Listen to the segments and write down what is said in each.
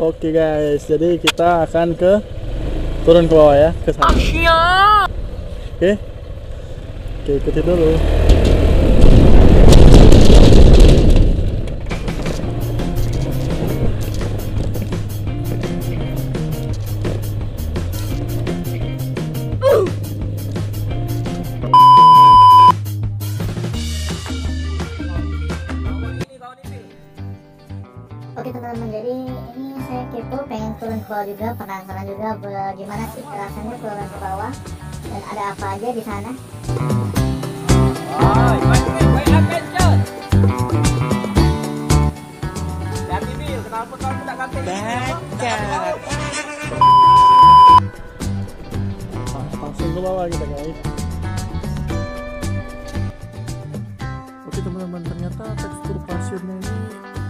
Oke guys, jadi kita akan turun ke bawah ya, ke sana. Oke, ikuti dulu. Oke teman-teman, jadi ini saya kepo, pengen turun ke bawah juga, penasaran juga bagaimana sih rasanya turun ke bawah dan ada apa aja di sana. Langsung ke bawah kita guys. Oke teman-teman, ternyata tekstur pasirnya ini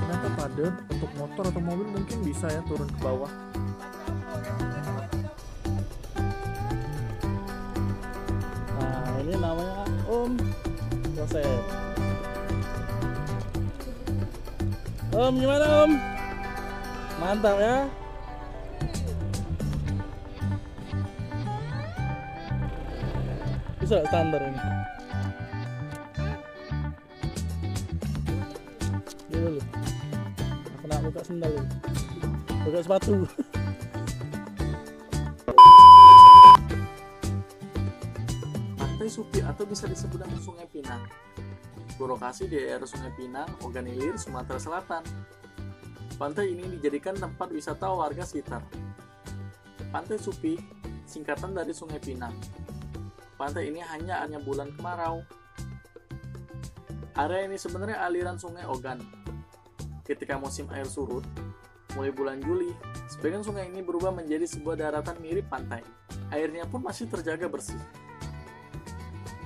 ternyata padat. Untuk motor atau mobil mungkin bisa ya turun ke bawah. Nah ini namanya Om Joseph. Om, gimana Om? Mantap ya. Bisa standar ini. Dulu. Kena buka sendal dulu. Buka sepatu. Pantai Supi atau bisa disebut dengan Sungai Pinang berlokasi di daerah Sungai Pinang, Ogan Ilir, Sumatera Selatan. Pantai ini dijadikan tempat wisata warga sekitar. Pantai Supi singkatan dari Sungai Pinang. Pantai ini hanya bulan kemarau. Area ini sebenarnya aliran Sungai Ogan. Ketika musim air surut, mulai bulan Juli, sebagian sungai ini berubah menjadi sebuah daratan mirip pantai. Airnya pun masih terjaga bersih.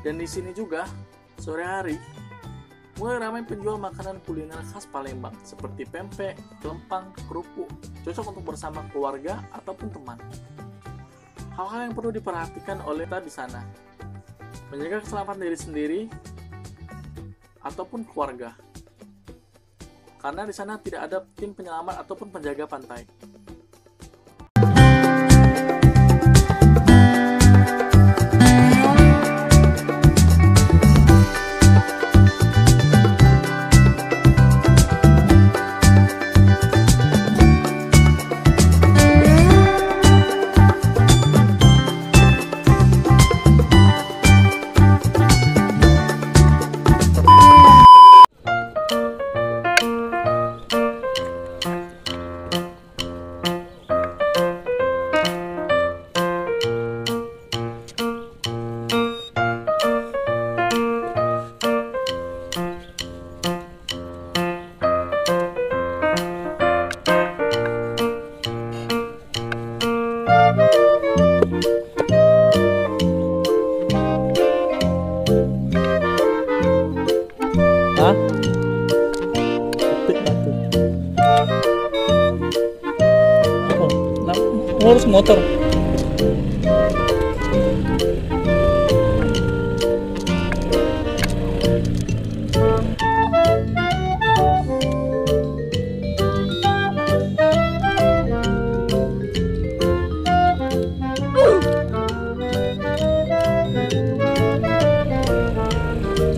Dan di sini juga, sore hari, mulai ramai penjual makanan kuliner khas Palembang seperti pempek, kelempang, kerupuk, cocok untuk bersama keluarga ataupun teman. Hal-hal yang perlu diperhatikan oleh kita di sana, menjaga keselamatan diri sendiri ataupun keluarga. Karena di sana tidak ada tim penyelamat ataupun penjaga pantai. Ngurus motor.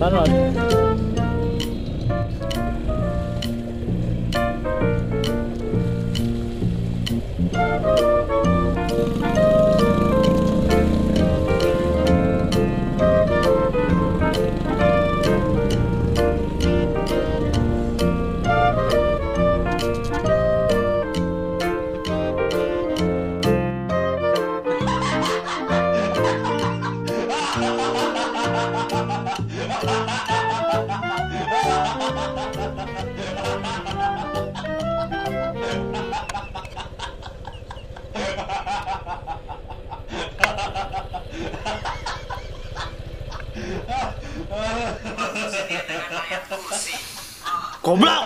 Sana. Goblok!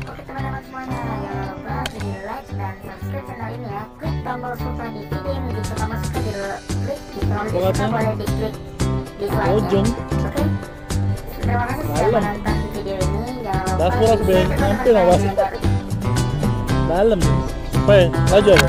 Oke teman-teman semuanya, jangan lupa di like dan subscribe channel ini ya. Klik tombol suka di video ini, jika kamu suka klik di tombol di suka, boleh diklik dislike-nya. Oke, terima kasih sudah menonton video ini. Jangan lupa Dashboard di share ke nyampe lah, teman-teman Bas. yang baru. Dalam. Apa ya? Laju apa?